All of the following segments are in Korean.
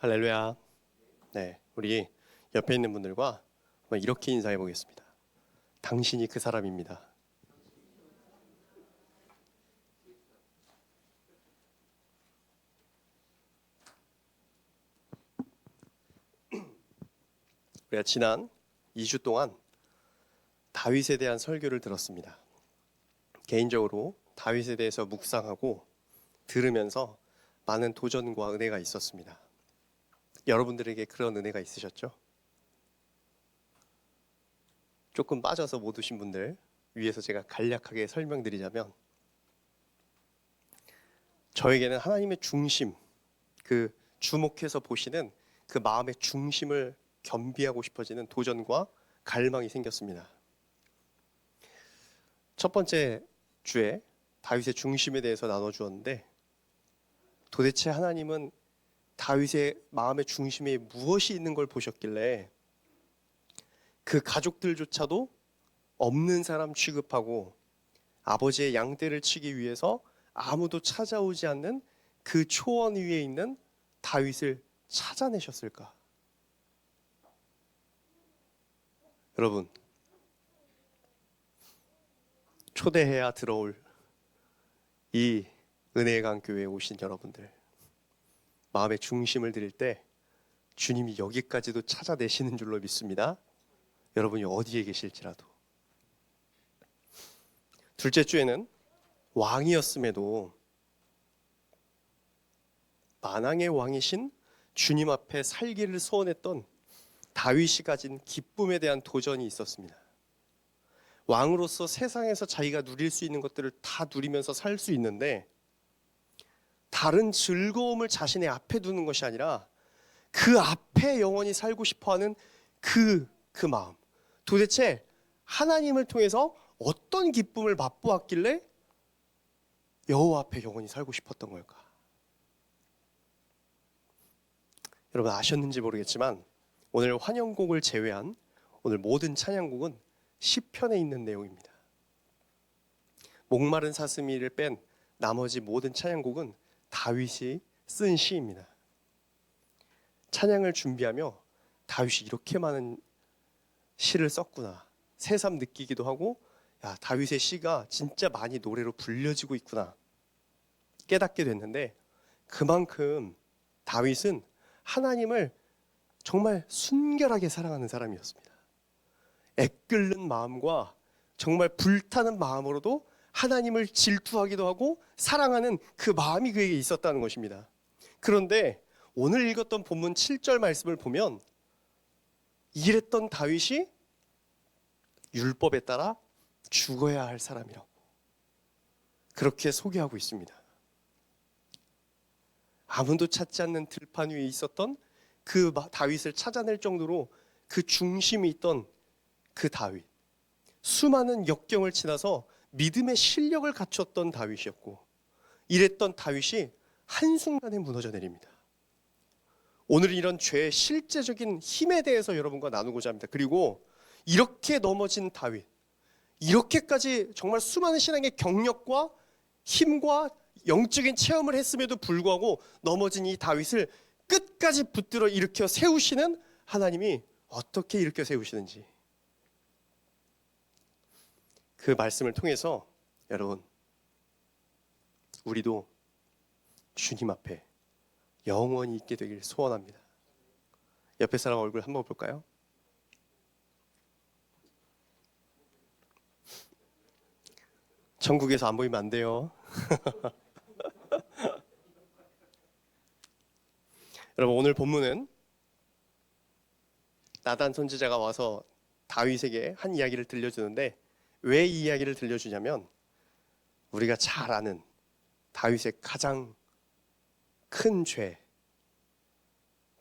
할렐루야. 네, 우리 옆에 있는 분들과 한번 이렇게 인사해 보겠습니다. 당신이 그 사람입니다. 우리가 지난 2주 동안 다윗에 대한 설교를 들었습니다. 개인적으로 다윗에 대해서 묵상하고 들으면서 많은 도전과 은혜가 있었습니다. 여러분들에게 그런 은혜가 있으셨죠? 조금 빠져서 못 오신 분들 위해서 제가 간략하게 설명드리자면, 저에게는 하나님의 중심, 그 주목해서 보시는 그 마음의 중심을 겸비하고 싶어지는 도전과 갈망이 생겼습니다. 첫 번째 주에 다윗의 중심에 대해서 나눠주었는데, 도대체 하나님은 다윗의 마음의 중심에 무엇이 있는 걸 보셨길래 그 가족들조차도 없는 사람 취급하고 아버지의 양떼를 치기 위해서 아무도 찾아오지 않는 그 초원 위에 있는 다윗을 찾아내셨을까? 여러분, 초대해야 들어올 이 은혜의 강 교회에 오신 여러분들, 마음의 중심을 드릴 때 주님이 여기까지도 찾아내시는 줄로 믿습니다. 여러분이 어디에 계실지라도. 둘째 주에는 왕이었음에도 만왕의 왕이신 주님 앞에 살기를 소원했던 다윗이 가진 기쁨에 대한 도전이 있었습니다. 왕으로서 세상에서 자기가 누릴 수 있는 것들을 다 누리면서 살 수 있는데, 다른 즐거움을 자신의 앞에 두는 것이 아니라 그 앞에 영원히 살고 싶어하는 그 마음. 도대체 하나님을 통해서 어떤 기쁨을 맛보았길래 여호와 앞에 영원히 살고 싶었던 걸까? 여러분 아셨는지 모르겠지만 오늘 환영곡을 제외한 오늘 모든 찬양곡은 시편에 있는 내용입니다. 목마른 사슴이를 뺀 나머지 모든 찬양곡은 다윗이 쓴 시입니다. 찬양을 준비하며 다윗이 이렇게 많은 시를 썼구나, 새삼 느끼기도 하고, 야, 다윗의 시가 진짜 많이 노래로 불려지고 있구나 깨닫게 됐는데, 그만큼 다윗은 하나님을 정말 순결하게 사랑하는 사람이었습니다. 애끓는 마음과 정말 불타는 마음으로도 하나님을 질투하기도 하고 사랑하는 그 마음이 그에게 있었다는 것입니다. 그런데 오늘 읽었던 본문 7절 말씀을 보면 이랬던 다윗이 율법에 따라 죽어야 할 사람이라고 그렇게 소개하고 있습니다. 아무도 찾지 않는 들판 위에 있었던 그 다윗을 찾아낼 정도로 그 중심이 있던 그 다윗, 수많은 역경을 지나서 믿음의 실력을 갖췄던 다윗이었고, 이랬던 다윗이 한순간에 무너져 내립니다. 오늘 이런 죄의 실제적인 힘에 대해서 여러분과 나누고자 합니다. 그리고 이렇게 넘어진 다윗, 이렇게까지 정말 수많은 신앙의 경력과 힘과 영적인 체험을 했음에도 불구하고 넘어진 이 다윗을 끝까지 붙들어 일으켜 세우시는 하나님이 어떻게 일으켜 세우시는지, 그 말씀을 통해서 여러분, 우리도 주님 앞에 영원히 있게 되길 소원합니다. 옆에 사람 얼굴 한번 볼까요? 천국에서 안 보이면 안 돼요. 여러분, 오늘 본문은 나단 선지자가 와서 다윗에게 한 이야기를 들려주는데, 왜 이 이야기를 들려주냐면 우리가 잘 아는 다윗의 가장 큰 죄,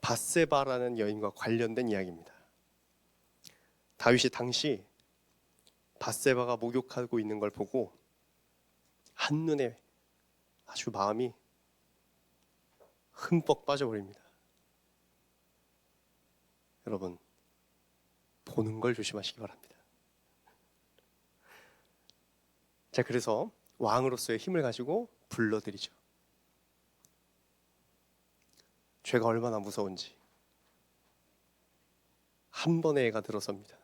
밧세바라는 여인과 관련된 이야기입니다. 다윗이 당시 밧세바가 목욕하고 있는 걸 보고 한눈에 아주 마음이 흠뻑 빠져버립니다. 여러분, 보는 걸 조심하시기 바랍니다. 자, 그래서 왕으로서의 힘을 가지고 불러들이죠. 죄가 얼마나 무서운지 한 번에 애가 들어섭니다.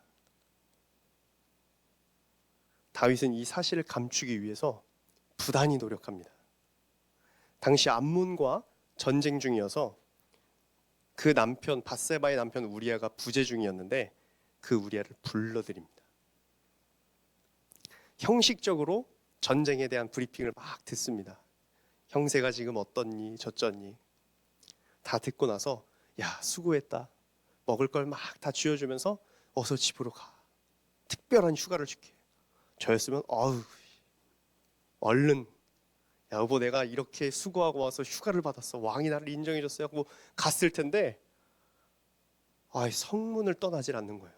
다윗은 이 사실을 감추기 위해서 부단히 노력합니다. 당시 암몬과 전쟁 중이어서 그 남편 밧세바의 남편 우리아가 부재 중이었는데 그 우리아를 불러들입니다. 형식적으로 전쟁에 대한 브리핑을 막 듣습니다. 형세가 지금 어떻니 저쩌니 다 듣고 나서 야 수고했다, 먹을 걸 막 다 쥐어주면서 어서 집으로 가, 특별한 휴가를 줄게. 저였으면 얼른 여보 내가 이렇게 수고하고 와서 휴가를 받았어, 왕이 나를 인정해줬어요 하고 갔을 텐데 성문을 떠나질 않는 거예요.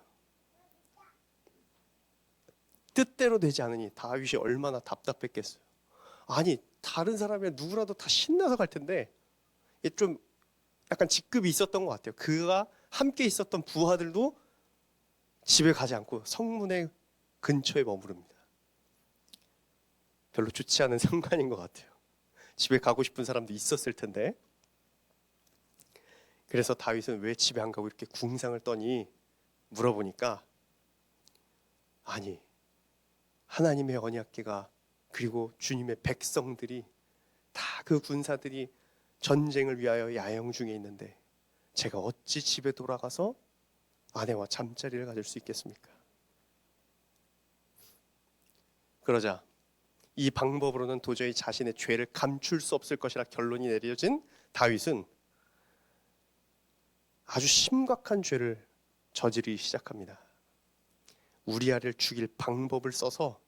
뜻대로 되지 않으니 다윗이 얼마나 답답했겠어요. 아니 다른 사람이 누구라도 다 신나서 갈 텐데 이게 좀 약간 직급이 있었던 것 같아요. 그가 함께 있었던 부하들도 집에 가지 않고 성문의 근처에 머무릅니다. 별로 좋지 않은 상관인 것 같아요. 집에 가고 싶은 사람도 있었을 텐데. 그래서 다윗은 왜 집에 안 가고 이렇게 궁상을 떠니 물어보니까 아니 하나님의 언약궤가 그리고 주님의 백성들이 다 그 군사들이 전쟁을 위하여 야영 중에 있는데 제가 어찌 집에 돌아가서 아내와 잠자리를 가질 수 있겠습니까? 그러자 이 방법으로는 도저히 자신의 죄를 감출 수 없을 것이라 결론이 내려진 다윗은 아주 심각한 죄를 저지르기 시작합니다. 우리아를 죽일 방법을 써서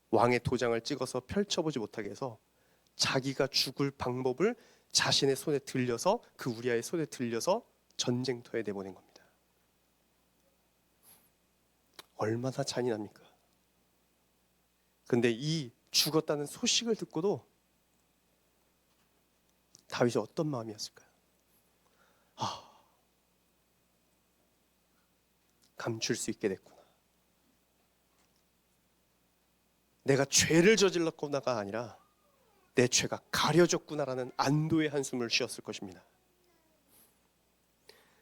왕의 도장을 찍어서 펼쳐보지 못하게 해서 자기가 죽을 방법을 자신의 손에 들려서 그 우리아의 손에 들려서 전쟁터에 내보낸 겁니다. 얼마나 잔인합니까? 근데 이 죽었다는 소식을 듣고도 다윗이 어떤 마음이었을까요? 감출 수 있게 됐구나. 내가 죄를 저질렀구나가 아니라 내 죄가 가려졌구나라는 안도의 한숨을 쉬었을 것입니다.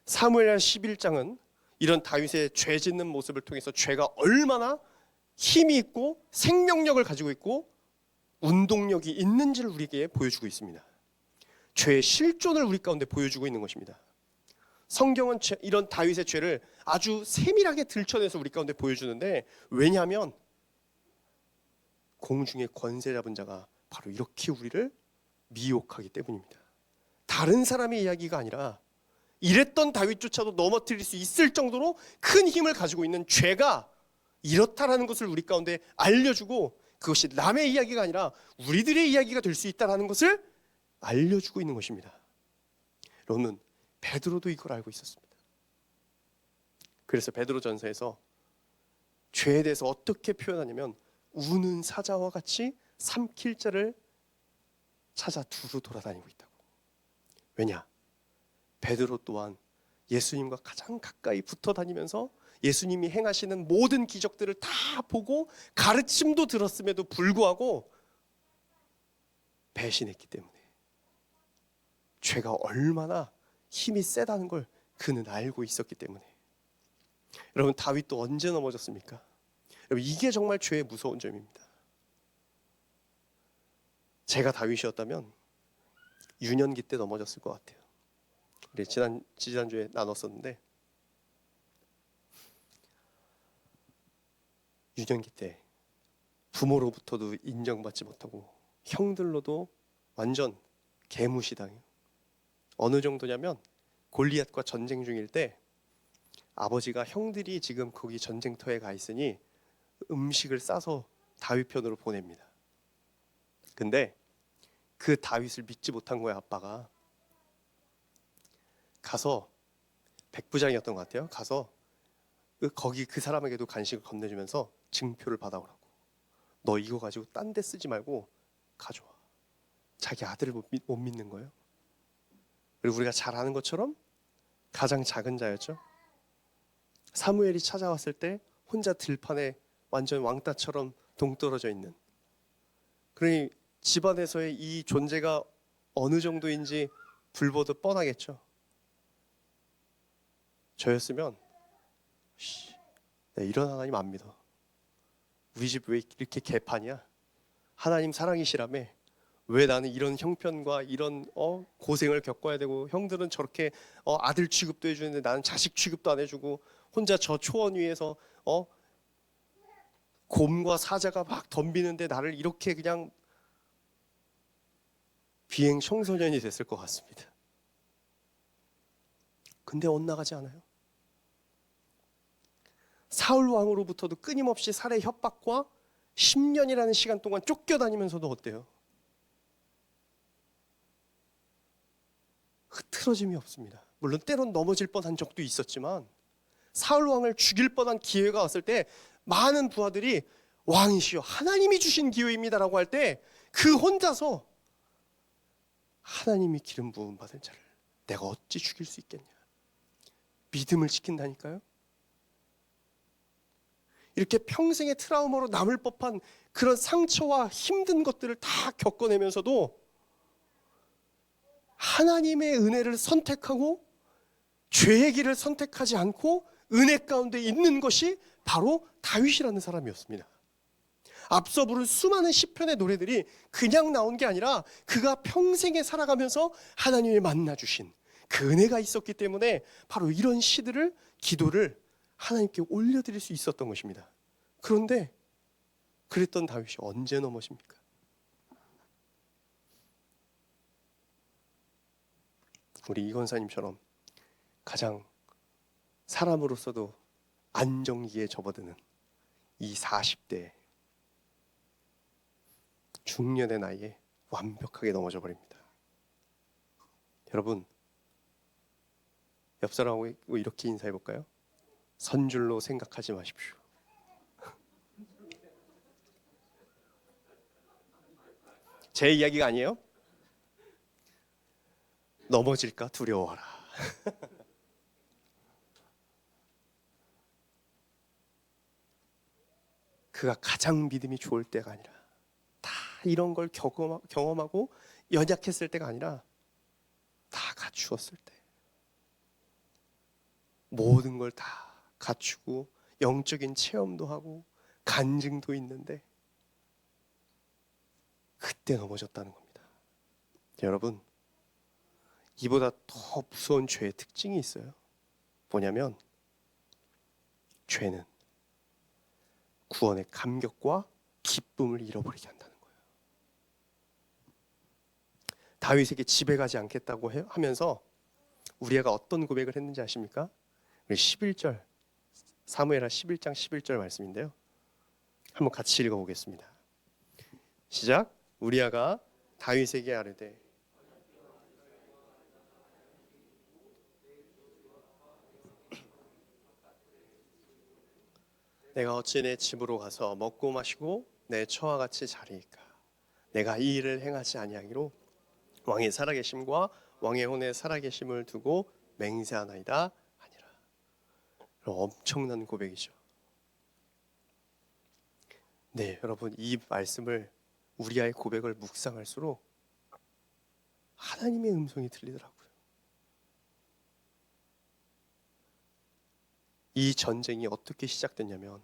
사무엘하 11장은 이런 다윗의 죄 짓는 모습을 통해서 죄가 얼마나 힘이 있고 생명력을 가지고 있고 운동력이 있는지를 우리에게 보여주고 있습니다. 죄의 실존을 우리 가운데 보여주고 있는 것입니다. 성경은 이런 다윗의 죄를 아주 세밀하게 들춰내서 우리 가운데 보여주는데, 왜냐하면 공중의 권세 잡은 자가 바로 이렇게 우리를 미혹하기 때문입니다. 다른 사람의 이야기가 아니라 이랬던 다윗조차도 넘어뜨릴 수 있을 정도로 큰 힘을 가지고 있는 죄가 이렇다라는 것을 우리 가운데 알려주고, 그것이 남의 이야기가 아니라 우리들의 이야기가 될 수 있다는 것을 알려주고 있는 것입니다. 여러분, 베드로도 이걸 알고 있었습니다. 그래서 베드로전서에서 죄에 대해서 어떻게 표현하냐면 우는 사자와 같이 삼킬 자를 찾아 두루 돌아다니고 있다고. 왜냐? 베드로 또한 예수님과 가장 가까이 붙어 다니면서 예수님이 행하시는 모든 기적들을 다 보고 가르침도 들었음에도 불구하고 배신했기 때문에 죄가 얼마나 힘이 세다는 걸 그는 알고 있었기 때문에. 여러분, 다윗도 언제 넘어졌습니까? 여러분, 이게 정말 죄의 무서운 점입니다. 제가 다윗이었다면 유년기 때 넘어졌을 것 같아요. 우리 지난주에 나눴었는데, 유년기 때 부모로부터도 인정받지 못하고 형들로도 완전 개무시당해요. 어느 정도냐면 골리앗과 전쟁 중일 때 아버지가 형들이 지금 거기 전쟁터에 가 있으니 음식을 싸서 다윗 편으로 보냅니다. 근데 그 다윗을 믿지 못한 거예요. 아빠가 가서, 백부장이었던 것 같아요. 가서 거기 그 사람에게도 간식을 건네주면서 증표를 받아오라고. 너 이거 가지고 딴 데 쓰지 말고 가져와. 자기 아들을 못 믿는 거예요. 그리고 우리가 잘 아는 것처럼 가장 작은 자였죠. 사무엘이 찾아왔을 때 혼자 들판에 완전 왕따처럼 동떨어져 있는, 그러니 집안에서의 이 존재가 어느 정도인지 불보듯 뻔하겠죠. 저였으면 내 이런 하나님 안 믿어. 우리 집 왜 이렇게 개판이야? 하나님 사랑이시라며 왜 나는 이런 형편과 이런 고생을 겪어야 되고, 형들은 저렇게 아들 취급도 해주는데 나는 자식 취급도 안 해주고, 혼자 저 초원 위에서 곰과 사자가 막 덤비는데 나를 이렇게 그냥 비행 청소년이 됐을 것 같습니다. 근데 엇나가지 않아요. 사울 왕으로부터도 끊임없이 살해 협박과 10년이라는 시간 동안 쫓겨다니면서도 어때요? 흐트러짐이 없습니다. 물론 때론 넘어질 뻔한 적도 있었지만, 사울 왕을 죽일 뻔한 기회가 왔을 때 많은 부하들이 왕이시여 하나님이 주신 기회입니다라고 할 때 그 혼자서 하나님이 기름 부음 받은 자를 내가 어찌 죽일 수 있겠냐, 믿음을 지킨다니까요. 이렇게 평생의 트라우마로 남을 법한 그런 상처와 힘든 것들을 다 겪어내면서도 하나님의 은혜를 선택하고 죄의 길을 선택하지 않고 은혜 가운데 있는 것이 바로 다윗이라는 사람이었습니다. 앞서 부른 수많은 시편의 노래들이 그냥 나온 게 아니라 그가 평생에 살아가면서 하나님을 만나주신 그 은혜가 있었기 때문에 바로 이런 시들을, 기도를 하나님께 올려드릴 수 있었던 것입니다. 그런데 그랬던 다윗이 언제 넘어집니까? 우리 이 권사님처럼 가장 사람으로서도 안정기에 접어드는 이 40대 중년의 나이에 완벽하게 넘어져 버립니다. 여러분, 옆 사람하고 이렇게 인사해 볼까요? 선줄로 생각하지 마십시오. 제 이야기가 아니에요. 넘어질까 두려워하라. 그가 가장 믿음이 좋을 때가 아니라, 다 이런 걸 경험하고 연약했을 때가 아니라 다 갖추었을 때, 모든 걸 다 갖추고 영적인 체험도 하고 간증도 있는데 그때 넘어졌다는 겁니다. 여러분, 이보다 더 무서운 죄의 특징이 있어요. 뭐냐면 죄는 구원의 감격과 기쁨을 잃어버리게 한다는 거예요. 다윗에게 집에 가지 않겠다고 하면서 우리아가 어떤 고백을 했는지 아십니까? 우리 11절, 사무엘하 11장 11절 말씀인데요. 한번 같이 읽어보겠습니다. 시작. 우리아가 다윗에게 아뢰되 내가 어찌 내 집으로 가서 먹고 마시고 내 처와 같이 자리이까? 내가 이 일을 행하지 아니하기로 왕의 살아계심과 왕의 혼의 살아계심을 두고 맹세하나이다 아니라. 엄청난 고백이죠. 네, 여러분, 이 말씀을, 우리아의 고백을 묵상할수록 하나님의 음성이 들리더라고요. 이 전쟁이 어떻게 시작됐냐면,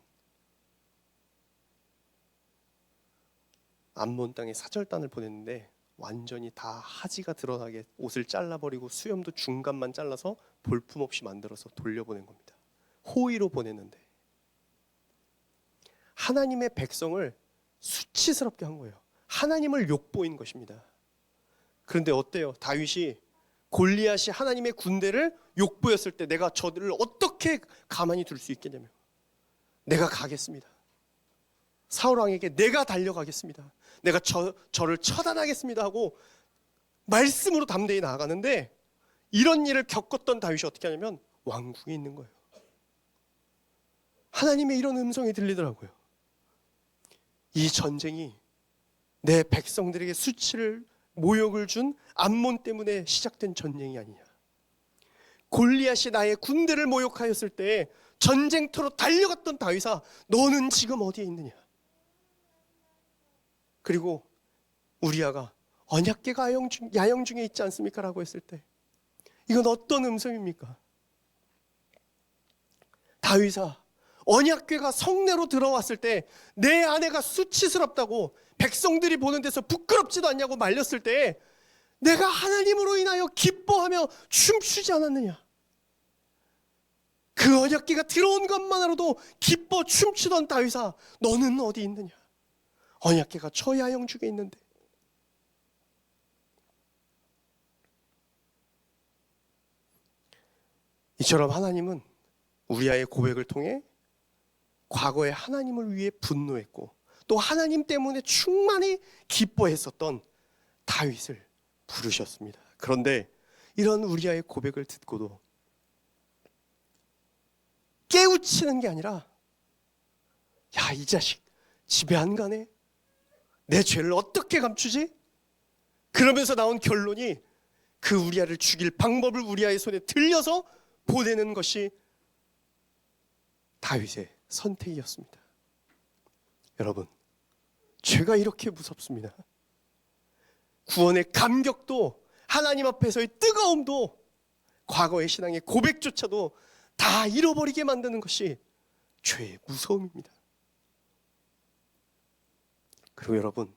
암몬 땅에 사절단을 보냈는데 완전히 다 하지가 드러나게 옷을 잘라버리고 수염도 중간만 잘라서 볼품없이 만들어서 돌려보낸 겁니다. 호의로 보냈는데 하나님의 백성을 수치스럽게 한 거예요. 하나님을 욕보인 것입니다. 그런데 어때요? 다윗이 골리앗이 하나님의 군대를 욕보였을 때 내가 저들을 어떻게 가만히 둘 수 있겠냐며, 내가 가겠습니다. 사울 왕에게 내가 달려가겠습니다. 내가 저를 처단하겠습니다 하고 말씀으로 담대히 나아가는데, 이런 일을 겪었던 다윗이 어떻게 하냐면 왕궁에 있는 거예요. 하나님의 이런 음성이 들리더라고요. 이 전쟁이 내 백성들에게 수치를, 모욕을 준 암몬 때문에 시작된 전쟁이 아니냐. 골리앗이 나의 군대를 모욕하였을 때 전쟁터로 달려갔던 다윗아, 너는 지금 어디에 있느냐. 그리고 우리아가 언약궤가 야영 중에 있지 않습니까? 라고 했을 때 이건 어떤 음성입니까? 다윗아, 언약궤가 성내로 들어왔을 때 내 아내가 수치스럽다고 백성들이 보는 데서 부끄럽지도 않냐고 말렸을 때 내가 하나님으로 인하여 기뻐하며 춤추지 않았느냐? 그 언약궤가 들어온 것만으로도 기뻐 춤추던 다윗아, 너는 어디 있느냐? 언약궤가 저 야영 중에 있는데. 이처럼 하나님은 우리아의 고백을 통해 과거에 하나님을 위해 분노했고 또 하나님 때문에 충만히 기뻐했었던 다윗을 부르셨습니다. 그런데 이런 우리아의 고백을 듣고도 깨우치는 게 아니라, 야, 이 자식 집에 안 가네? 내 죄를 어떻게 감추지? 그러면서 나온 결론이 그 우리아를 죽일 방법을 우리아의 손에 들려서 보내는 것이 다윗의 선택이었습니다. 여러분, 죄가 이렇게 무섭습니다. 구원의 감격도 하나님 앞에서의 뜨거움도 과거의 신앙의 고백조차도 다 잃어버리게 만드는 것이 죄의 무서움입니다. 그리고 여러분,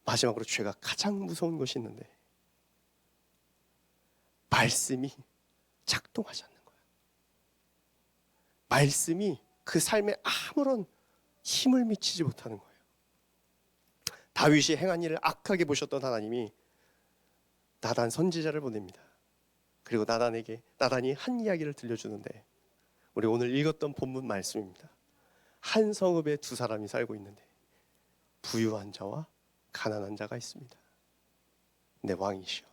마지막으로 죄가 가장 무서운 것이 있는데 말씀이 작동하지 않는 거예요. 말씀이 그 삶에 아무런 힘을 미치지 못하는 거예요. 다윗이 행한 일을 악하게 보셨던 하나님이 나단 선지자를 보냅니다. 그리고 나단이 한 이야기를 들려주는데, 우리 오늘 읽었던 본문 말씀입니다. 한 성읍에 두 사람이 살고 있는데 부유한 자와 가난한 자가 있습니다. 내 왕이시여,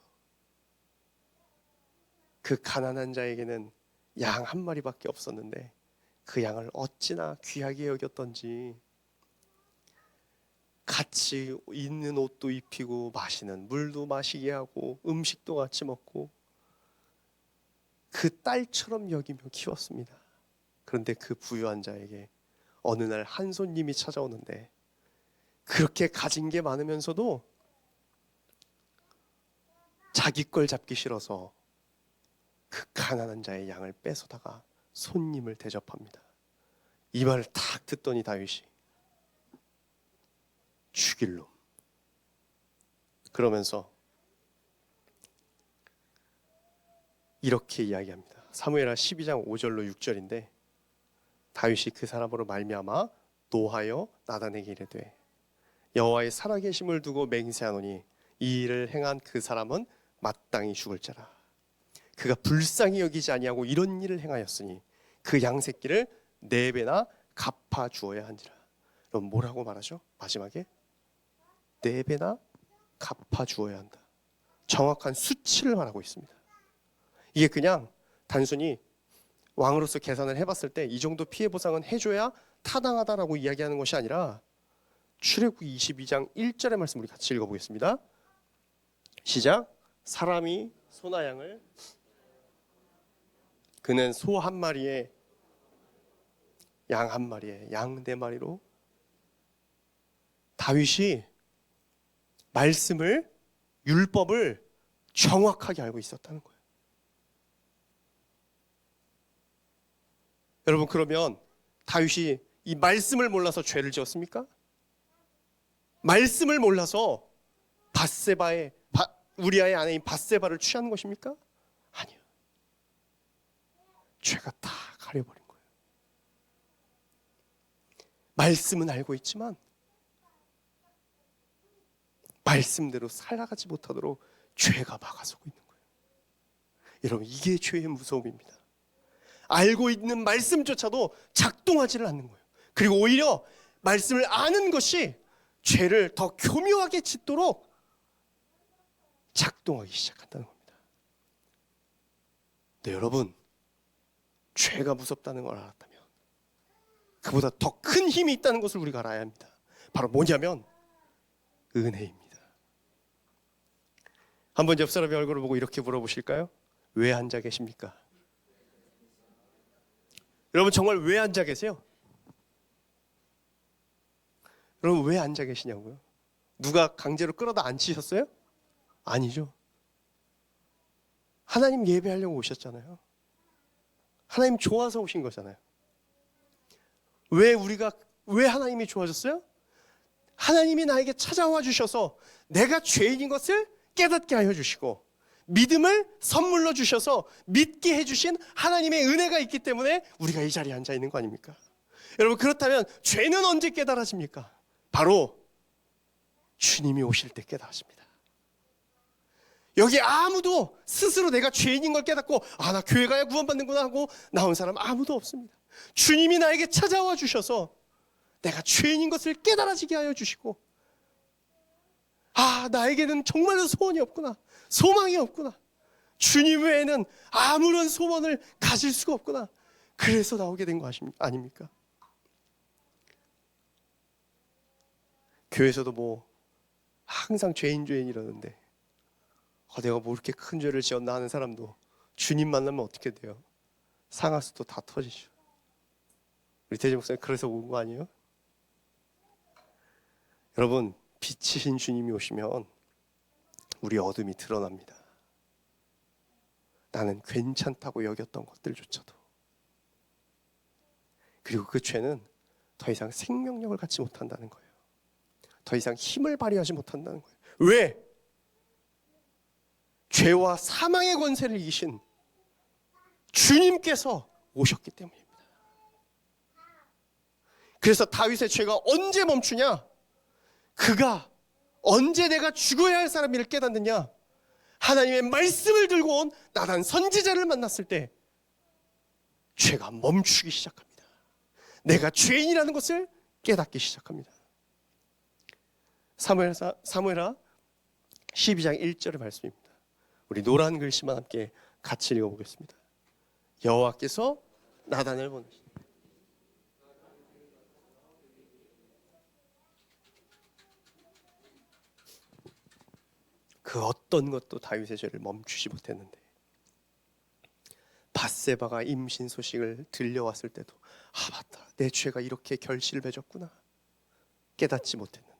그 가난한 자에게는 양 한 마리밖에 없었는데 그 양을 어찌나 귀하게 여겼던지 같이 입는 옷도 입히고 마시는 물도 마시게 하고 음식도 같이 먹고 그 딸처럼 여기며 키웠습니다. 그런데 그 부유한 자에게 어느 날 한 손님이 찾아오는데 그렇게 가진 게 많으면서도 자기 걸 잡기 싫어서 그 가난한 자의 양을 뺏어다가 손님을 대접합니다. 이 말을 딱 듣더니 다윗이 죽일 놈, 그러면서 이렇게 이야기합니다. 사무엘하 12장 5절로 6절인데 다윗이 그 사람으로 말미암아 노하여 나단에게 이르되 여호와의 살아계심을 두고 맹세하노니 이 일을 행한 그 사람은 마땅히 죽을 자라. 그가 불쌍히 여기지 아니하고 이런 일을 행하였으니 그 양새끼를 4배나 갚아 주어야 한지라. 그럼 뭐라고 말하죠? 마지막에 4배나 갚아 주어야 한다. 정확한 수치를 말하고 있습니다. 이게 그냥 단순히 왕으로서 계산을 해봤을 때 이 정도 피해 보상은 해줘야 타당하다라고 이야기하는 것이 아니라, 출애굽기 22장 1절의 말씀 우리 같이 읽어보겠습니다. 시작. 사람이 소나 양을, 그는 소 한 마리에 양 한 마리에 양 4마리로. 다윗이 말씀을, 율법을 정확하게 알고 있었다는 거예요. 여러분, 그러면 다윗이 이 말씀을 몰라서 죄를 지었습니까? 말씀을 몰라서 우리아의 아내인 밧세바를 취한 것입니까? 아니요. 죄가 다 가려버린 거예요. 말씀은 알고 있지만 말씀대로 살아가지 못하도록 죄가 막아서고 있는 거예요. 여러분, 이게 죄의 무서움입니다. 알고 있는 말씀조차도 작동하지를 않는 거예요. 그리고 오히려 말씀을 아는 것이 죄를 더 교묘하게 짓도록 작동하기 시작한다는 겁니다. 네, 여러분, 죄가 무섭다는 걸 알았다면 그보다 더 큰 힘이 있다는 것을 우리가 알아야 합니다. 바로 뭐냐면 은혜입니다. 한번 옆 사람의 얼굴을 보고 이렇게 물어보실까요? 왜 앉아 계십니까? 여러분, 정말 왜 앉아 계세요? 여러분, 왜 앉아 계시냐고요? 누가 강제로 끌어다 앉히셨어요? 아니죠. 하나님 예배하려고 오셨잖아요. 하나님 좋아서 오신 거잖아요. 왜 하나님이 좋아졌어요? 하나님이 나에게 찾아와 주셔서 내가 죄인인 것을 깨닫게 하여 주시고 믿음을 선물로 주셔서 믿게 해주신 하나님의 은혜가 있기 때문에 우리가 이 자리에 앉아 있는 거 아닙니까? 여러분, 그렇다면 죄는 언제 깨달아집니까? 바로 주님이 오실 때 깨달아집니다. 여기 아무도 스스로 내가 죄인인 걸 깨닫고 나 교회 가야 구원받는구나 하고 나온 사람 아무도 없습니다. 주님이 나에게 찾아와 주셔서 내가 죄인인 것을 깨달아지게 하여 주시고 나에게는 정말로 소원이 없구나, 소망이 없구나, 주님 외에는 아무런 소원을 가질 수가 없구나, 그래서 나오게 된 거 아닙니까? 교회에서도 항상 죄인 이러는데 내가 이렇게 큰 죄를 지었나 하는 사람도 주님 만나면 어떻게 돼요? 상하수도 다 터지죠. 우리 대제 목사님 그래서 온 거 아니에요? 여러분, 빛이신 주님이 오시면 우리 어둠이 드러납니다. 나는 괜찮다고 여겼던 것들조차도. 그리고 그 죄는 더 이상 생명력을 갖지 못한다는 거예요. 더 이상 힘을 발휘하지 못한다는 거예요. 왜? 죄와 사망의 권세를 이기신 주님께서 오셨기 때문입니다. 그래서 다윗의 죄가 언제 멈추냐? 그가 언제 내가 죽어야 할 사람임을 깨닫느냐? 하나님의 말씀을 들고 온 나단 선지자를 만났을 때 죄가 멈추기 시작합니다. 내가 죄인이라는 것을 깨닫기 시작합니다. 사무엘하 12장 1절의 말씀입니다. 우리 노란 글씨만 함께 같이 읽어보겠습니다. 여호와께서 나단을 보내시니 그 어떤 것도 다윗의 죄를 멈추지 못했는데 밧세바가 임신 소식을 들려왔을 때도 맞다, 내 죄가 이렇게 결실을 맺었구나 깨닫지 못했는데,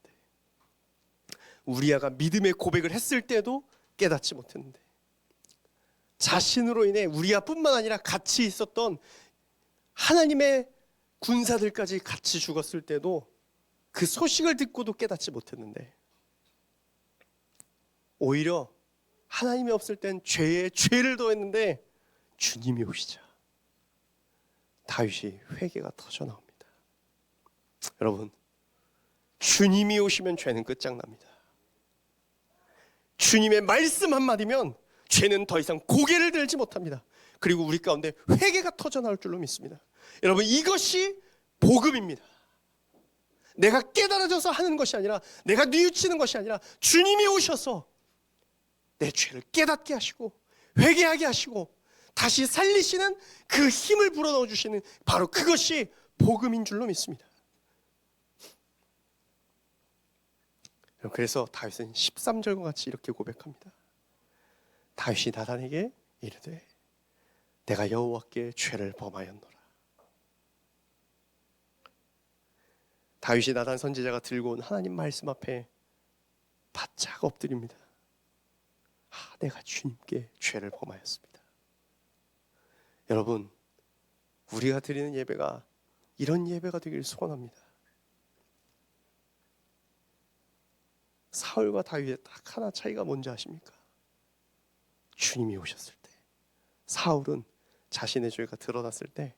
우리아가 믿음의 고백을 했을 때도 깨닫지 못했는데, 자신으로 인해 우리아뿐만 아니라 같이 있었던 하나님의 군사들까지 같이 죽었을 때도 그 소식을 듣고도 깨닫지 못했는데, 오히려 하나님이 없을 땐 죄에 죄를 더했는데 주님이 오시자 다윗이 회개가 터져 나옵니다. 여러분, 주님이 오시면 죄는 끝장납니다. 주님의 말씀 한마디면 죄는 더 이상 고개를 들지 못합니다. 그리고 우리 가운데 회개가 터져 나올 줄로 믿습니다. 여러분, 이것이 복음입니다. 내가 깨달아져서 하는 것이 아니라, 내가 뉘우치는 것이 아니라 주님이 오셔서 내 죄를 깨닫게 하시고 회개하게 하시고 다시 살리시는 그 힘을 불어넣어 주시는 바로 그것이 복음인 줄로 믿습니다. 그래서 다윗은 13절과 같이 이렇게 고백합니다. 다윗이 나단에게 이르되 내가 여호와께 죄를 범하였노라. 다윗이 나단 선지자가 들고 온 하나님 말씀 앞에 바짝 엎드립니다. 내가 주님께 죄를 범하였습니다. 여러분, 우리가 드리는 예배가 이런 예배가 되길 소원합니다. 사울과 다윗의 딱 하나 차이가 뭔지 아십니까? 주님이 오셨을 때 사울은 자신의 죄가 드러났을 때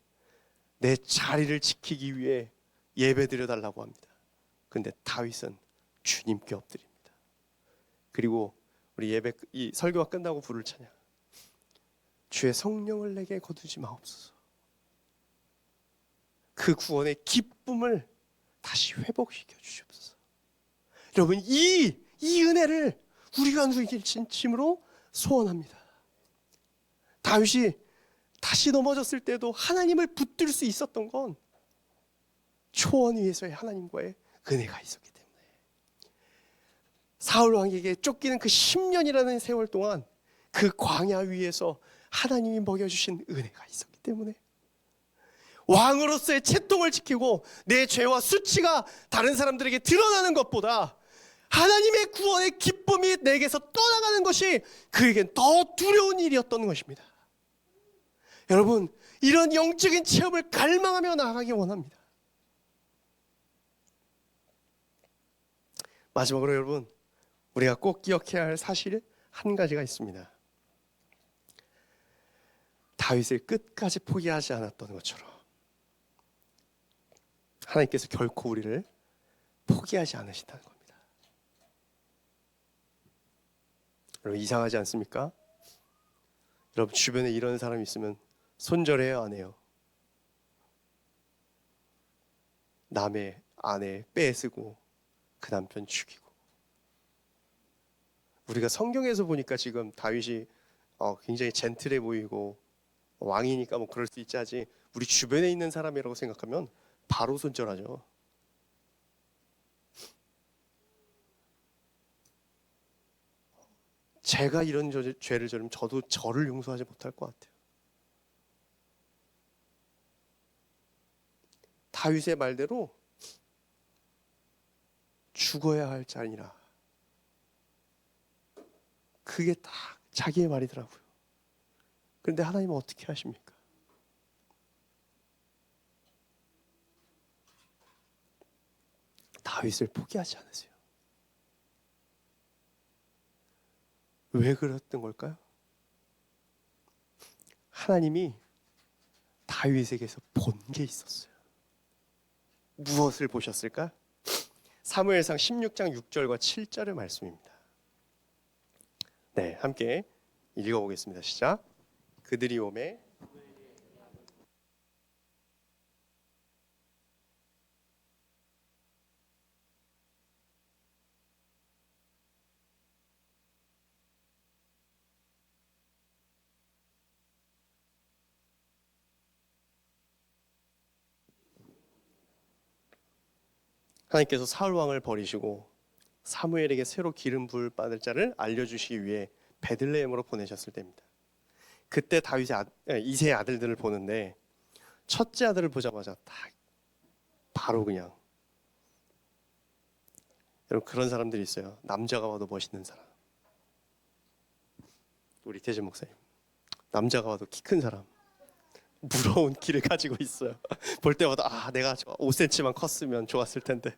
내 자리를 지키기 위해 예배 드려달라고 합니다. 근데 다윗은 주님께 엎드립니다. 그리고 우리 이 설교가 끝나고 부를 찬양, 주의 성령을 내게 거두지 마옵소서. 그 구원의 기쁨을 다시 회복시켜 주시옵소서. 여러분, 이 은혜를 우리가 누리길 진심으로 소원합니다. 다윗이 다시 넘어졌을 때도 하나님을 붙들 수 있었던 건 초원 위에서의 하나님과의 은혜가 있었기 때문에, 사울 왕에게 쫓기는 그 10년이라는 세월 동안 그 광야 위에서 하나님이 먹여주신 은혜가 있었기 때문에, 왕으로서의 채통을 지키고 내 죄와 수치가 다른 사람들에게 드러나는 것보다 하나님의 구원의 기쁨이 내게서 떠나가는 것이 그에겐 더 두려운 일이었던 것입니다. 여러분, 이런 영적인 체험을 갈망하며 나아가기 원합니다. 마지막으로 여러분, 우리가 꼭 기억해야 할 사실 한 가지가 있습니다. 다윗을 끝까지 포기하지 않았던 것처럼 하나님께서 결코 우리를 포기하지 않으신다는 겁니다. 여러분, 이상하지 않습니까? 여러분, 주변에 이런 사람이 있으면 손절해요, 안 해요? 남의 아내 뺏으고 그 남편 죽이고. 우리가 성경에서 보니까 지금 다윗이 굉장히 젠틀해 보이고 왕이니까 뭐 그럴 수 있지 하지, 우리 주변에 있는 사람이라고 생각하면 바로 손절하죠. 제가 이런 죄를 저리면 저도 저를 용서하지 못할 것 같아요. 다윗의 말대로 죽어야 할 자니라. 그게 딱 자기의 말이더라고요. 그런데 하나님은 어떻게 하십니까? 다윗을 포기하지 않으세요. 왜 그랬던 걸까요? 하나님이 다윗에게서 본 게 있었어요. 무엇을 보셨을까? 사무엘상 16장 6절과 7절의 말씀입니다. 네, 함께 읽어보겠습니다. 시작. 그들이 오매 하나님께서 사울 왕을 버리시고 사무엘에게 새로 기름 부을 받을 자를 알려주시기 위해 베들레헴으로 보내셨을 때입니다. 그때 다윗의 이세의 아들들을 보는데 첫째 아들을 보자마자 딱 바로 그냥, 여러분 그런 사람들이 있어요. 남자가 봐도 멋있는 사람. 우리 태진 목사님, 남자가 봐도 키 큰 사람, 무러운 키를 가지고 있어요. 볼 때마다 내가 5cm만 컸으면 좋았을 텐데.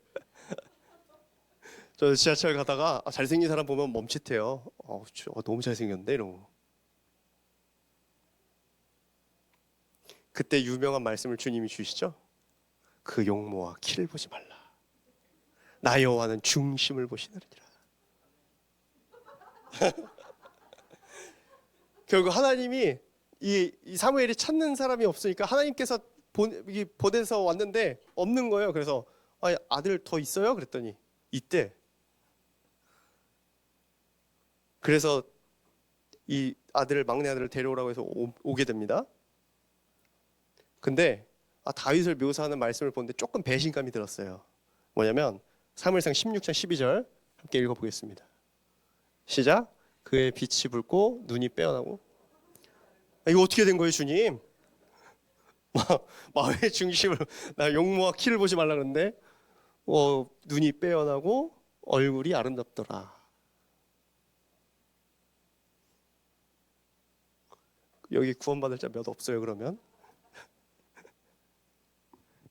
저 지하철 가다가 잘생긴 사람 보면 멈칫해요. 너무 잘생겼는데 이러고. 그때 유명한 말씀을 주님이 주시죠. 그 용모와 키를 보지 말라. 나 여호와는 중심을 보시느니라. 결국 하나님이 이 사무엘이 찾는 사람이 없으니까 하나님께서 보내서 왔는데 없는 거예요. 그래서 아들 더 있어요? 그랬더니 있대. 그래서 이 막내 아들을 데려오라고 해서 오게 됩니다. 근데 다윗을 묘사하는 말씀을 보는데 조금 배신감이 들었어요. 뭐냐면 사무엘상 16장 12절 함께 읽어보겠습니다. 시작. 그의 빛이 붉고 눈이 빼어나고. 이거 어떻게 된 거예요, 주님? 마음의 중심을, 나 용모와 키를 보지 말라 그러는데 눈이 빼어나고 얼굴이 아름답더라. 여기 구원받을 자 몇 없어요, 그러면?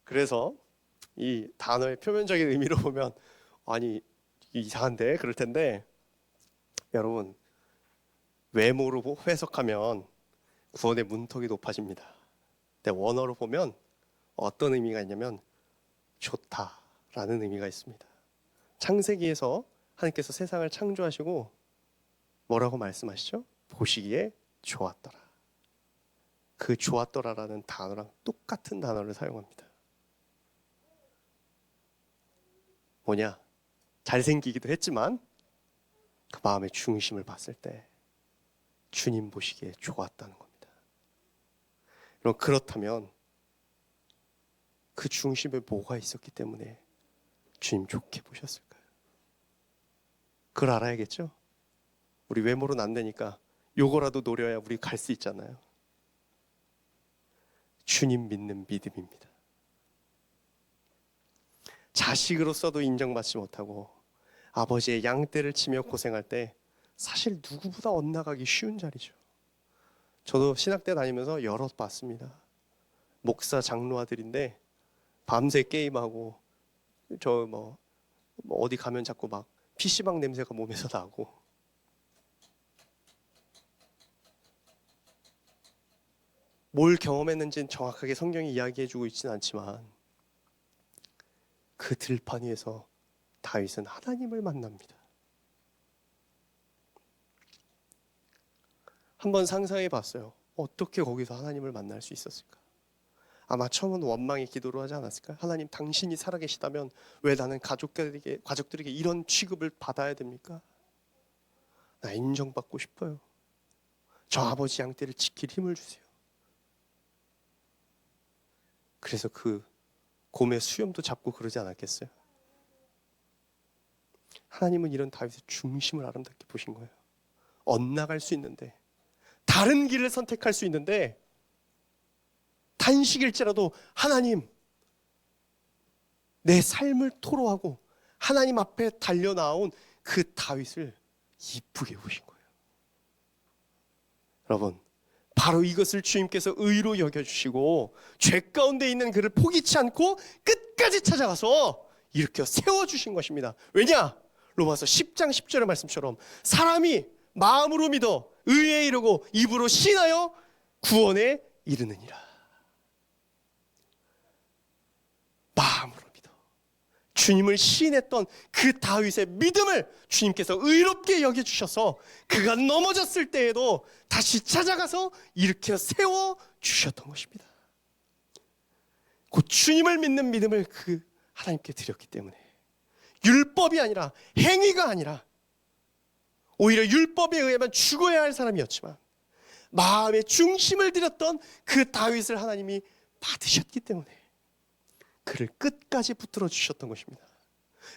그래서 이 단어의 표면적인 의미로 보면 이상한데 그럴 텐데, 여러분 외모로 해석하면 구원의 문턱이 높아집니다. 근데 원어로 보면 어떤 의미가 있냐면 좋다라는 의미가 있습니다. 창세기에서 하나님께서 세상을 창조하시고 뭐라고 말씀하시죠? 보시기에 좋았더라. 그 좋았더라라는 단어랑 똑같은 단어를 사용합니다. 뭐냐? 잘생기기도 했지만 그 마음의 중심을 봤을 때 주님 보시기에 좋았다는 겁니다. 그럼 그렇다면 그 중심에 뭐가 있었기 때문에 주님 좋게 보셨을까요? 그걸 알아야겠죠? 우리 외모로는 안 되니까 요거라도 노려야 우리 갈 수 있잖아요. 주님 믿는 믿음입니다. 자식으로서도 인정받지 못하고 아버지의 양떼를 치며 고생할 때 사실 누구보다 엇나가기 쉬운 자리죠. 저도 신학대 다니면서 여러 봤습니다. 목사 장로 아들인데 밤새 게임하고 저 뭐 어디 가면 자꾸 막 PC방 냄새가 몸에서 나고, 뭘 경험했는지는 정확하게 성경이 이야기해주고 있지는 않지만 그 들판 위에서 다윗은 하나님을 만납니다. 한번 상상해 봤어요. 어떻게 거기서 하나님을 만날 수 있었을까? 아마 처음은 원망의 기도로 하지 않았을까? 하나님, 당신이 살아계시다면 왜 나는 가족들에게 이런 취급을 받아야 됩니까? 나 인정받고 싶어요. 저 아버지 양떼를 지킬 힘을 주세요. 그래서 그 곰의 수염도 잡고 그러지 않았겠어요? 하나님은 이런 다윗의 중심을 아름답게 보신 거예요. 엇나갈 수 있는데, 다른 길을 선택할 수 있는데, 단식일지라도 하나님, 내 삶을 토로하고 하나님 앞에 달려나온 그 다윗을 이쁘게 보신 거예요. 여러분, 바로 이것을 주님께서 의로 여겨주시고 죄 가운데 있는 그를 포기치 않고 끝까지 찾아가서 일으켜 세워주신 것입니다. 왜냐? 로마서 10장 10절의 말씀처럼 사람이 마음으로 믿어 의에 이르고 입으로 신하여 구원에 이르느니라. 마음으로 믿어 주님을 시인했던 그 다윗의 믿음을 주님께서 의롭게 여겨주셔서 그가 넘어졌을 때에도 다시 찾아가서 일으켜 세워주셨던 것입니다. 곧 주님을 믿는 믿음을 그 하나님께 드렸기 때문에 율법이 아니라, 행위가 아니라, 오히려 율법에 의하면 죽어야 할 사람이었지만 마음의 중심을 드렸던 그 다윗을 하나님이 받으셨기 때문에 그를 끝까지 붙들어 주셨던 것입니다.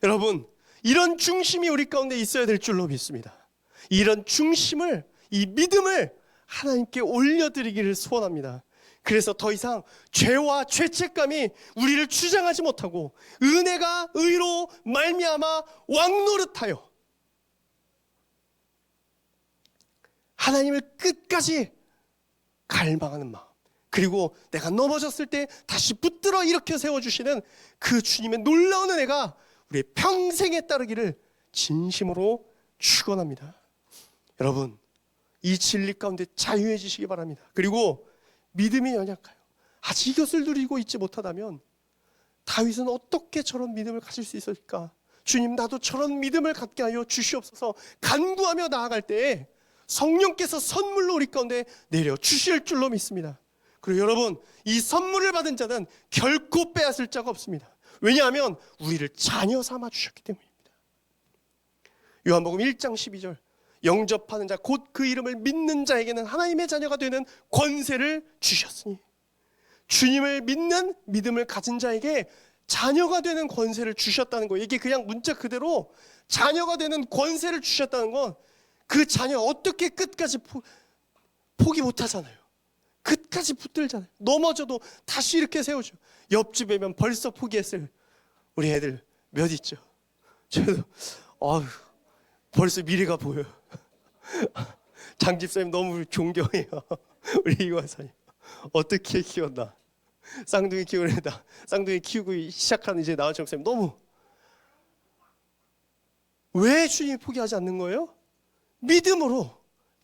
여러분, 이런 중심이 우리 가운데 있어야 될 줄로 믿습니다. 이런 중심을, 이 믿음을 하나님께 올려드리기를 소원합니다. 그래서 더 이상 죄와 죄책감이 우리를 주장하지 못하고 은혜가 의로 말미암아 왕노릇하여 하나님을 끝까지 갈망하는 마음, 그리고 내가 넘어졌을 때 다시 붙들어 일으켜 세워주시는 그 주님의 놀라운 은혜가 우리의 평생에 따르기를 진심으로 축원합니다. 여러분, 이 진리 가운데 자유해지시기 바랍니다. 그리고 믿음이 연약하여 아직 이것을 누리고 있지 못하다면 다윗은 어떻게 저런 믿음을 가질 수 있을까? 주님, 나도 저런 믿음을 갖게 하여 주시옵소서 간구하며 나아갈 때에 성령께서 선물로 우리 가운데 내려 주실 줄로 믿습니다. 그리고 여러분, 이 선물을 받은 자는 결코 빼앗을 자가 없습니다. 왜냐하면 우리를 자녀 삼아 주셨기 때문입니다. 요한복음 1장 12절, 영접하는 자 곧 그 이름을 믿는 자에게는 하나님의 자녀가 되는 권세를 주셨으니, 주님을 믿는 믿음을 가진 자에게 자녀가 되는 권세를 주셨다는 거예요. 이게 그냥 문자 그대로 자녀가 되는 권세를 주셨다는 건 그 자녀 어떻게 끝까지 포기 못하잖아요. 끝까지 붙들잖아요. 넘어져도 다시 이렇게 세우죠. 옆집에면 벌써 포기했을 우리 애들 몇 있죠. 저도 벌써 미래가 보여요. 장집사님 너무 존경해요. 우리 이화사님 어떻게 키웠나. 쌍둥이 키우는 애다. 쌍둥이 키우고 시작하는 이제 나은정 쌤 너무. 왜 주님이 포기하지 않는 거예요? 믿음으로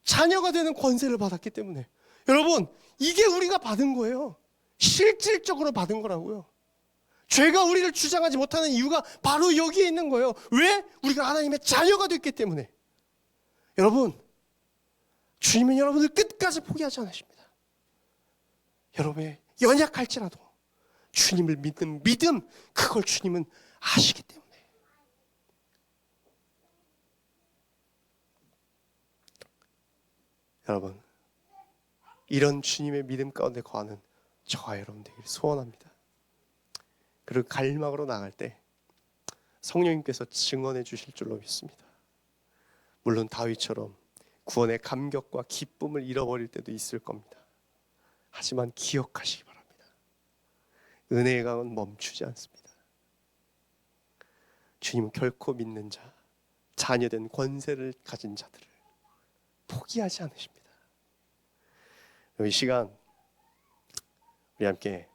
자녀가 되는 권세를 받았기 때문에. 여러분, 이게 우리가 받은 거예요. 실질적으로 받은 거라고요. 죄가 우리를 주장하지 못하는 이유가 바로 여기에 있는 거예요. 왜? 우리가 하나님의 자녀가 됐기 때문에. 여러분, 주님은 여러분을 끝까지 포기하지 않으십니다. 여러분의 연약할지라도 주님을 믿는 믿음, 그걸 주님은 아시기 때문에. 여러분, 이런 주님의 믿음 가운데 거하는 저와 여러분 되기를 소원합니다. 그리고 갈망으로 나갈 때 성령님께서 증언해 주실 줄로 믿습니다. 물론 다윗처럼 구원의 감격과 기쁨을 잃어버릴 때도 있을 겁니다. 하지만 기억하시기 바랍니다. 은혜의 강은 멈추지 않습니다. 주님은 결코 믿는 자, 자녀된 권세를 가진 자들을 포기하지 않으십니다. 이 시간 우리 함께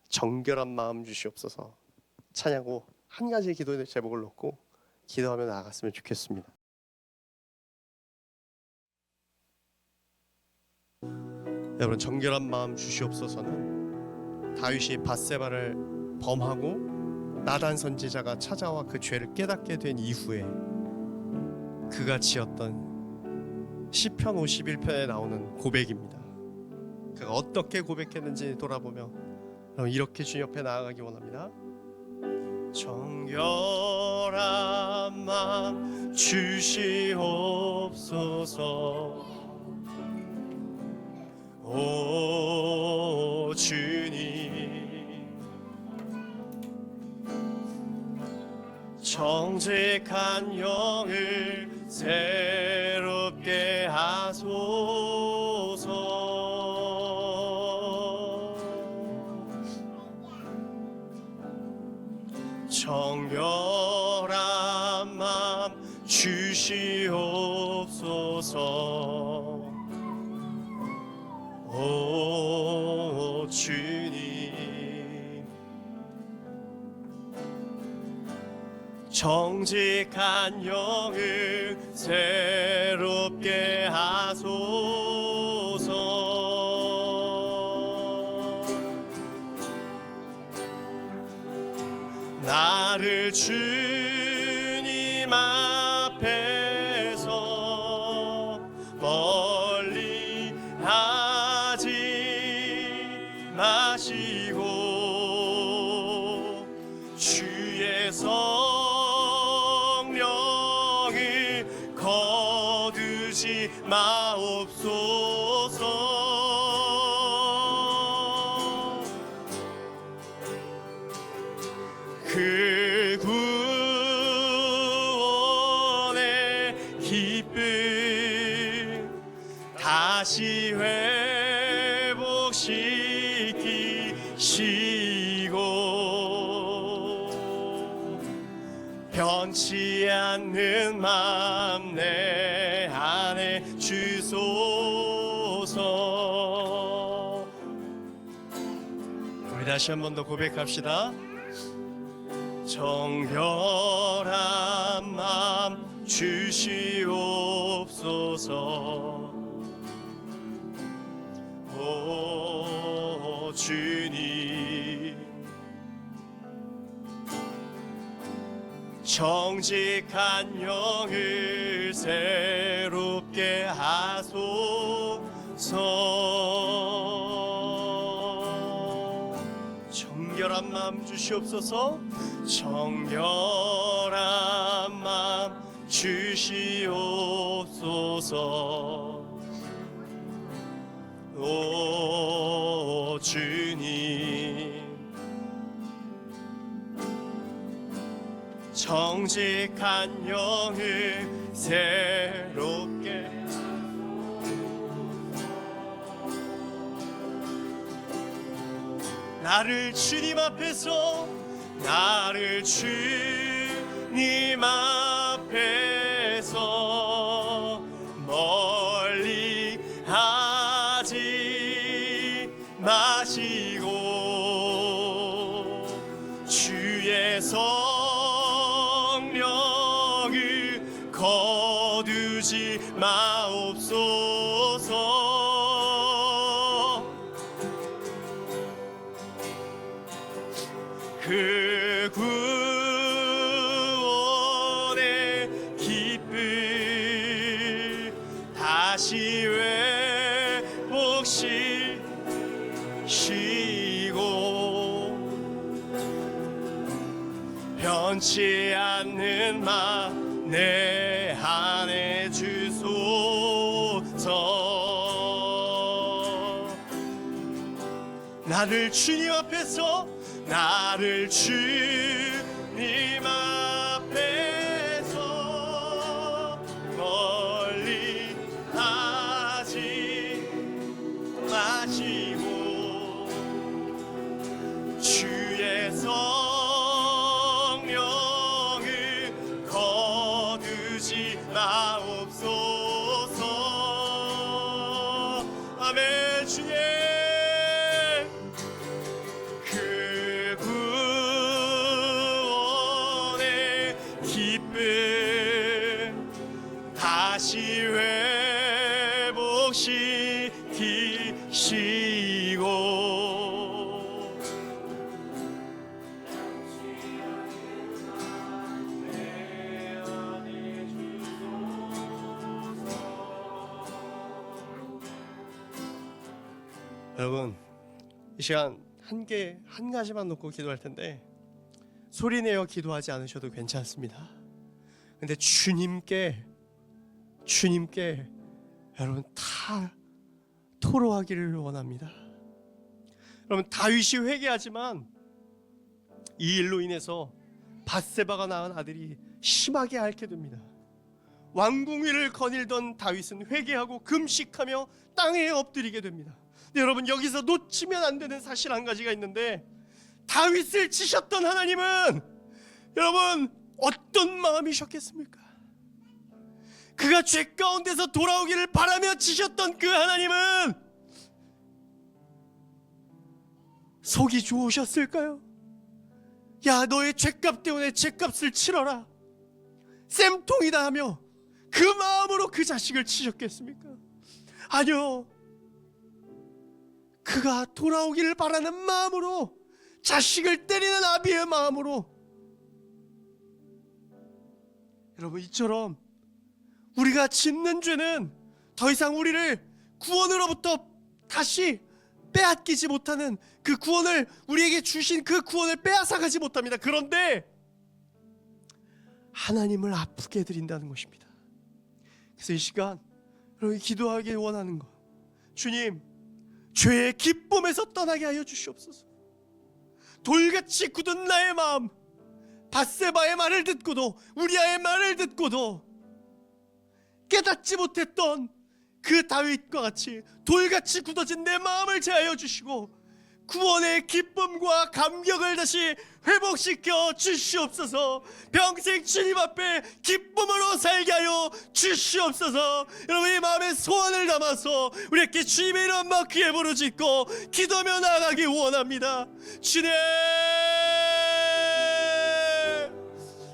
정결한 마음 주시옵소서 찬양하고 한 가지 기도의 제목을 놓고 기도하며 나아갔으면 좋겠습니다. 여러분, 정결한 마음 주시옵소서는 다윗이 밧세바를 범하고 나단 선지자가 찾아와 그 죄를 깨닫게 된 이후에 그가 지었던 시편 51편에 나오는 고백입니다. 그가 어떻게 고백했는지 돌아보며 이렇게 주님 옆에 나아가기 원합니다. 정결한 마음 주시옵소서. 오 주님, 정직한 영을 새롭게 하소서. 정결한 마음 주시옵소서. 오 주님, 정직한 영을 새롭게 하소서. 나를 주님 앞에서 멀리 하지 마시고 주의 성령을 거두지 마옵소서. 그 구원의 기쁨 다시 회복시키시고 변치 않는 맘 내 안에 주소서. 우리 다시 한 번 더 고백합시다. 정결한 마음 주시옵소서. 오 주님, 정직한 영을 새롭게 하소서. 정결한 마음 주시옵소서. 정결한 마음 주시옵소서. 오 주님, 정직한 영을 새롭게 나를 주님 앞에서 나를 주님 앞에서 멀리 하지 마시고 주의 성령을 거두지 마옵소서. 그 구원의 기쁨 다시 회복시키고 변치 않는 맘 내 안에 주소서. 나를 주님 앞에서 나를 주님 앞에서 멀리 하지 마시고 주의 성령을 거두지 여러분, 이 시간 한 가지만 놓고 기도할 텐데 소리내어 기도하지 않으셔도 괜찮습니다. 근데 주님께 여러분 다 토로하기를 원합니다. 여러분, 다윗이 회개하지만 이 일로 인해서 밧세바가 낳은 아들이 심하게 앓게 됩니다. 왕궁위를 거닐던 다윗은 회개하고 금식하며 땅에 엎드리게 됩니다. 근데 여러분, 여기서 놓치면 안 되는 사실 한 가지가 있는데, 다윗을 치셨던 하나님은 여러분 어떤 마음이셨겠습니까? 그가 죄 가운데서 돌아오기를 바라며 치셨던 그 하나님은 속이 좋으셨을까요? 야, 너의 죄값 때문에 죄값을 치러라, 쌤통이다 하며 그 마음으로 그 자식을 치셨겠습니까? 아니요, 그가 돌아오기를 바라는 마음으로, 자식을 때리는 아비의 마음으로. 여러분, 이처럼 우리가 짓는 죄는 더 이상 우리를 구원으로부터 다시 빼앗기지 못하는, 그 구원을, 우리에게 주신 그 구원을 빼앗아가지 못합니다. 그런데 하나님을 아프게 해드린다는 것입니다. 그래서 이 시간 여러분이 기도하길 원하는 것, 주님, 죄의 기쁨에서 떠나게 하여 주시옵소서. 돌같이 굳은 나의 마음, 밧세바의 말을 듣고도, 우리아의 말을 듣고도 깨닫지 못했던 그 다윗과 같이 돌같이 굳어진 내 마음을 제하여 주시고 구원의 기쁨과 감격을 다시 회복시켜 주시옵소서. 평생 주님 앞에 기쁨으로 살게 하여 주시옵소서. 여러분, 이 마음에 소원을 담아서 우리에게 주님의 이름 막 귀에 부르짖고 기도하며 나아가기 원합니다. 주님,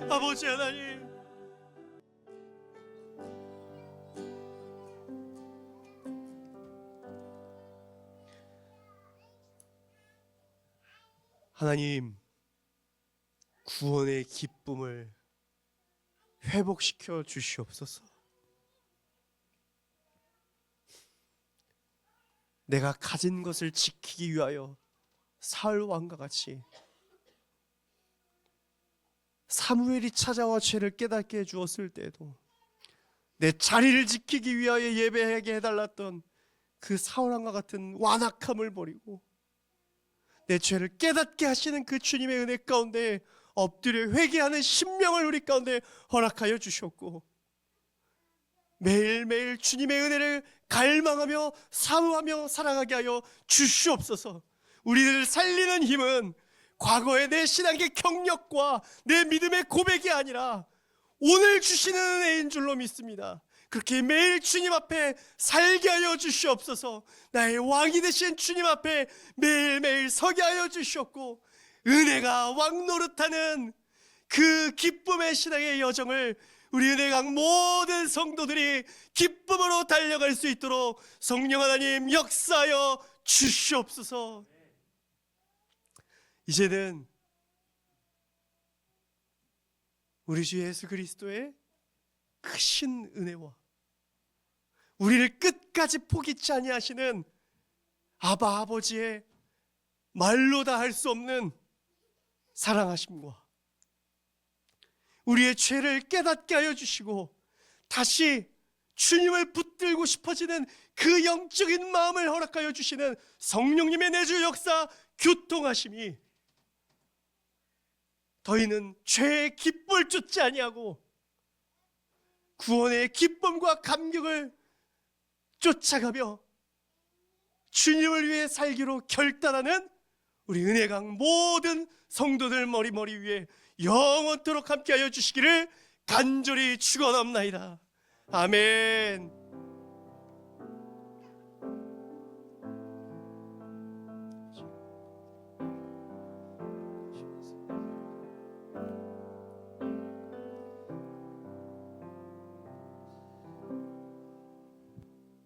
아버지 하나님, 하나님, 구원의 기쁨을 회복시켜 주시옵소서. 내가 가진 것을 지키기 위하여 사울 왕과 같이 사무엘이 찾아와 죄를 깨닫게 해주었을 때에도 내 자리를 지키기 위하여 예배하게 해달랐던 그 사울 왕과 같은 완악함을 버리고 내 죄를 깨닫게 하시는 그 주님의 은혜 가운데 엎드려 회개하는 심령을 우리 가운데 허락하여 주셨고, 매일매일 주님의 은혜를 갈망하며 사모하며 살아가게 하여 주시옵소서. 우리를 살리는 힘은 과거의 내 신앙의 경력과 내 믿음의 고백이 아니라 오늘 주시는 은혜인 줄로 믿습니다. 그렇게 매일 주님 앞에 살게 하여 주시옵소서. 나의 왕이 되신 주님 앞에 매일매일 서게 하여 주시옵고, 은혜가 왕 노릇하는 그 기쁨의 신앙의 여정을 우리 은혜강 모든 성도들이 기쁨으로 달려갈 수 있도록 성령 하나님 역사하여 주시옵소서. 이제는 우리 주 예수 그리스도의 크신 은혜와 우리를 끝까지 포기치 아니하시는 아바 아버지의 말로 다 할 수 없는 사랑하심과 우리의 죄를 깨닫게 하여 주시고 다시 주님을 붙들고 싶어지는 그 영적인 마음을 허락하여 주시는 성령님의 내주 역사 교통하심이 더이는 죄의 기쁨을 쫓지 아니하고 구원의 기쁨과 감격을 쫓아가며 주님을 위해 살기로 결단하는 우리 은혜강 모든 성도들 머리 위에 영원토록 함께하여 주시기를 간절히 축원합나이다. 아멘.